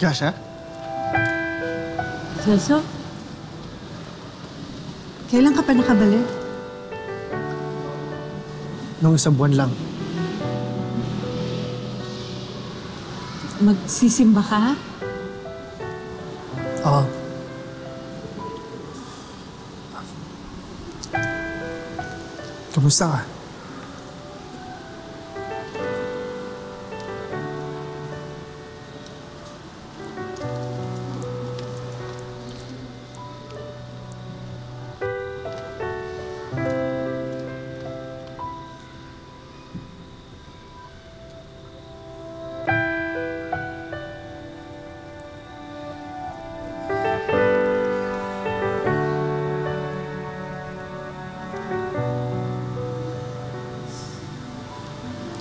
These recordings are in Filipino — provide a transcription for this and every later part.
Gracia? Celso? Kailan ka pa nakabalik? Nung isang buwan lang. Magsisimba ka? Oo. Kamusta ka?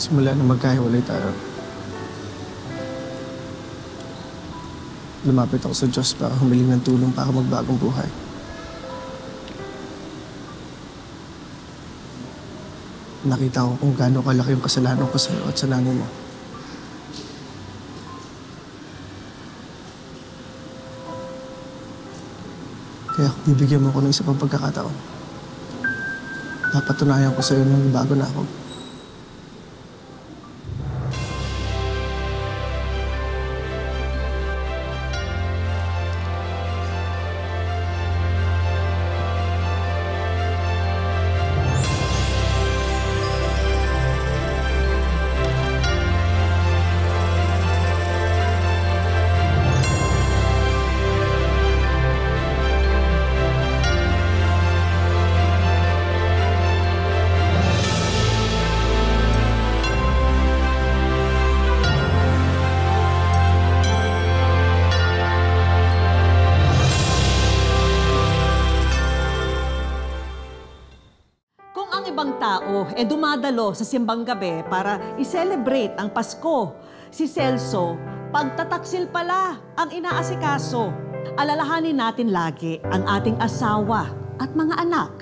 Simula na magkahiwalay tayo, lumapit ako sa Diyos para humiling ng tulong para magbagong buhay. Nakita ko kung gaano kalaki yung kasalanan ko sa'yo at sa nanay mo. Kaya kung bibigyan mo ako ng isa pang pagkakataon, papatunayan ko sa'yo nang bago na ako. Tao dumadalo sa simbang gabi para i-celebrate ang Pasko. Si Celso, pagtataksil pala ang inaasikaso. Alalahanin natin lagi ang ating asawa at mga anak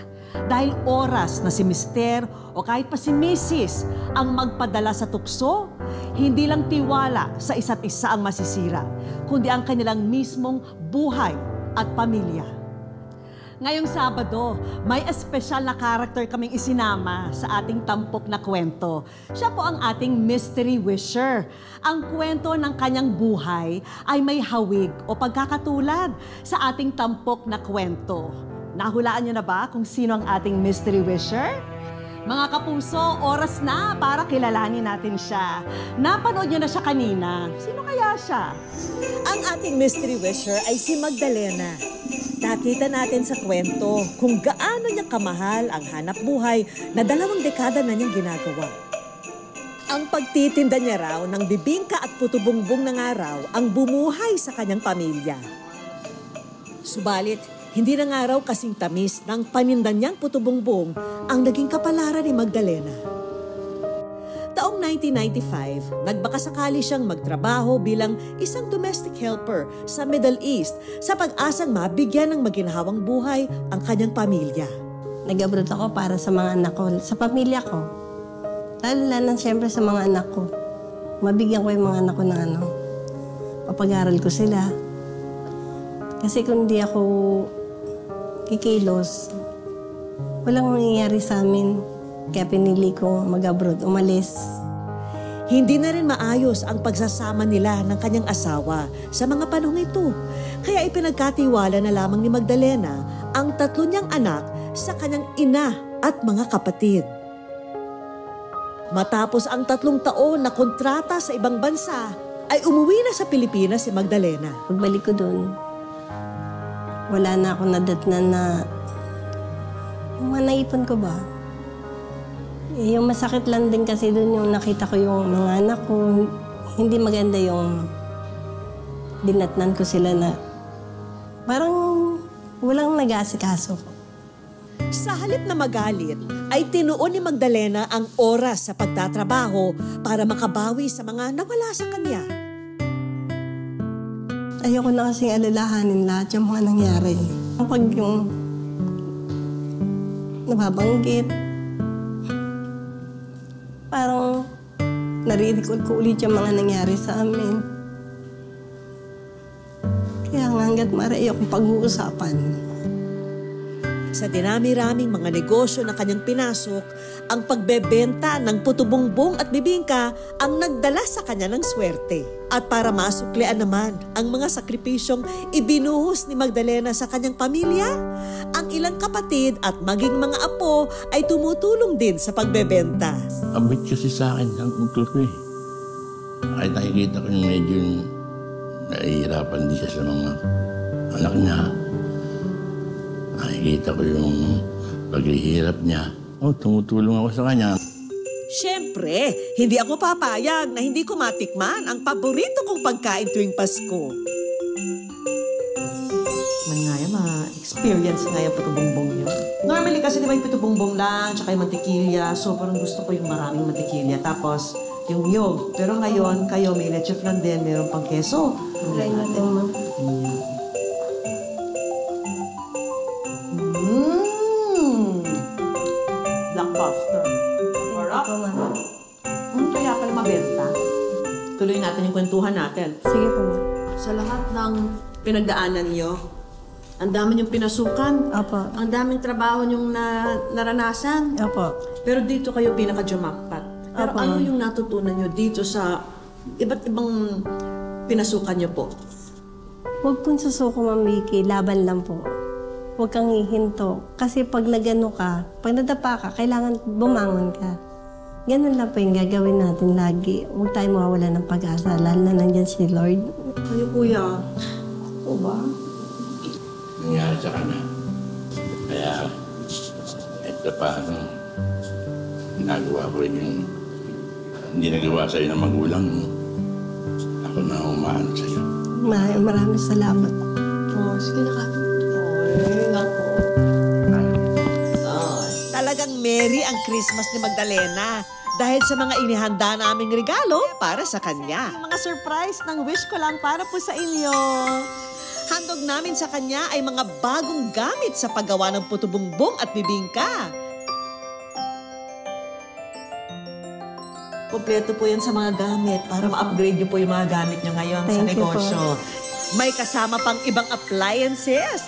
dahil oras na si Mister o kahit pa si Mrs. ang magpadala sa tukso, hindi lang tiwala sa isa't isa ang masisira, kundi ang kanilang mismong buhay at pamilya. Ngayong Sabado, may espesyal na karakter kaming isinama sa ating tampok na kwento. Siya po ang ating mystery wisher. Ang kwento ng kanyang buhay ay may hawig o pagkakatulad sa ating tampok na kwento. Nahulaan niyo na ba kung sino ang ating mystery wisher? Mga kapuso, oras na para kilalanin natin siya. Napanood niyo na siya kanina. Sino kaya siya? Ang ating mystery wisher ay si Magdalena. Nakita natin sa kwento kung gaano niya kamahal ang hanap buhay na 2 dekada na niyang ginagawa. Ang pagtitinda niya raw ng bibingka at puto-bungbong ng araw ang bumuhay sa kanyang pamilya. Subalit, hindi na nga raw kasing tamis ng paninda niyang puto-bungbong ang naging kapalaran ni Magdalena. Taong 1995, nagbakasakali siyang magtrabaho bilang isang domestic helper sa Middle East sa pag-asang mabigyan ng maginhawang buhay ang kanyang pamilya. Nag-abroad ako para sa mga anak ko, sa pamilya ko. Lalo siyempre sa mga anak ko. Mabigyan ko yung mga anak ko ng papag-aral ko sila. Kasi kung di ako kikilos, walang mangyayari sa amin. Kaya pinili ko mag-abroad, umalis. Hindi na rin maayos ang pagsasama nila ng kanyang asawa sa mga panahong ito. Kaya ipinagkatiwala na lamang ni Magdalena ang 3 niyang anak sa kanyang ina at mga kapatid. Matapos ang 3 taon na kontrata sa ibang bansa, ay umuwi na sa Pilipinas si Magdalena. Pagbalik ko doon, wala na akong nadatnan na yung mga naipon ko ba. Yung masakit lang din kasi doon yung nakita ko yung mga anak ko. Hindi maganda yung dinatnan ko sila na parang walang nag-aasikaso. Sa halip na magalit, ay tinuon ni Magdalena ang oras sa pagtatrabaho para makabawi sa mga nawala sa kanya. Ayoko na kasing alalahanin lahat yung mga nangyari. Pag yung nababanggit, parang nare-recall ko ulit yung mga nangyari sa amin. hanggat maaari akong pag-uusapan. Sa dinami-raming mga negosyo na kanyang pinasok, ang pagbebenta ng puto-bongbong at bibingka ang nagdala sa kanya ng swerte. At para masuklian naman ang mga sakripisyong ibinuhos ni Magdalena sa kanyang pamilya, ang ilang kapatid at maging mga apo ay tumutulong din sa pagbebenta. Abit kasi sa akin ang utol ko eh. Kahit nakikita ko yung medyo nahihirapan din siya sa mga anak niya. Nakikita ko yung paghihirap niya. Tumutulong ako sa kanya. Siyempre, hindi ako papayag na hindi ko matikman ang paborito kong pagkain tuwing Pasko. Man nga yan, ma-experience nga yung puto-bongbong yun. Normally kasi di ba yung puto-bongbong lang, tsaka yung mantikilya. So parang gusto ko yung maraming mantikilya. Tapos yung yog. Pero ngayon, kayo may leche flan din, mayroon pang keso. Try natin, ma'am. Blockbuster. Sarap. Ito, ma'am. Kaya pala mabenta. Tuloy natin yung kwentuhan natin. Sige po, ma'am. Sa lahat ng pinagdaanan niyo, ang dami niyong pinasukan, Opo. ang daming trabaho niyong naranasan. Opo. Pero dito kayo pinaka-jumakpat. Pero Opo. ano yung natutunan niyo dito sa iba't ibang pinasukan niyo po? Huwag pong susuko, Ma'am Vicky. Laban lang po. Huwag kang hihinto. Kasi pag nagano ka, pag nadapa ka, kailangan bumangon ka. Ganun lang po yung gagawin natin lagi. Huwag tayo mawawala ng pag-asa, lalo na nandyan si Lord. Kayo, kuya. O ba? Nangyari sa kanya. Kaya, ito pa, ginagawa ko rin yung hindi nagawa sa'yo ng magulang mo. Ako na umahan sa'yo. Maraming salamat. Oh, sige na kami. Ay, nako. Talagang merry ang Christmas ni Magdalena dahil sa mga inihanda naming regalo para sa kanya. Yung mga surprise ng wish ko lang para po sa inyo. Handog namin sa kanya ay mga bagong gamit sa paggawa ng puto-bongbong at bibingka. Kompleto po yan sa mga gamit para ma-upgrade niyo po yung mga gamit niyo ngayon sa Thank you po. negosyo. May kasama pang ibang appliances.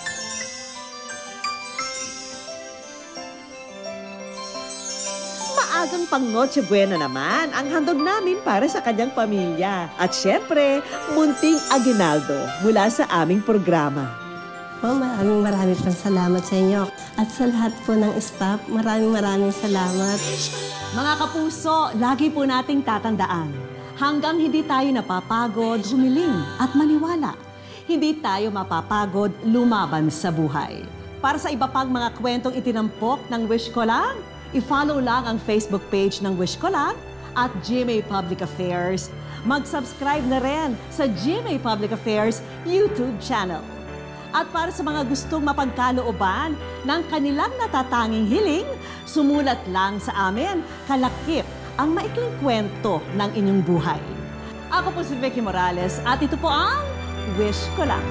Maagang pang Noche Buena naman ang handog namin para sa kanyang pamilya. At syempre, munting aginaldo mula sa aming programa. Po, maraming pang salamat sa inyo. At sa lahat po ng staff, maraming salamat. Mga kapuso, lagi po nating tatandaan, hanggang hindi tayo napapagod, humiling at maniwala, hindi tayo mapapagod lumaban sa buhay. Para sa iba pang mga kwentong itinampok ng Wish Ko Lang, i-follow lang ang Facebook page ng Wish Ko Lang at GMA Public Affairs. Mag-subscribe na rin sa GMA Public Affairs YouTube channel. At para sa mga gustong mapagkalooban ng kanilang natatanging hiling, sumulat lang sa amin, kalakip ang maikling kwento ng inyong buhay. Ako po si Vicky Morales at ito po ang Wish Ko Lang.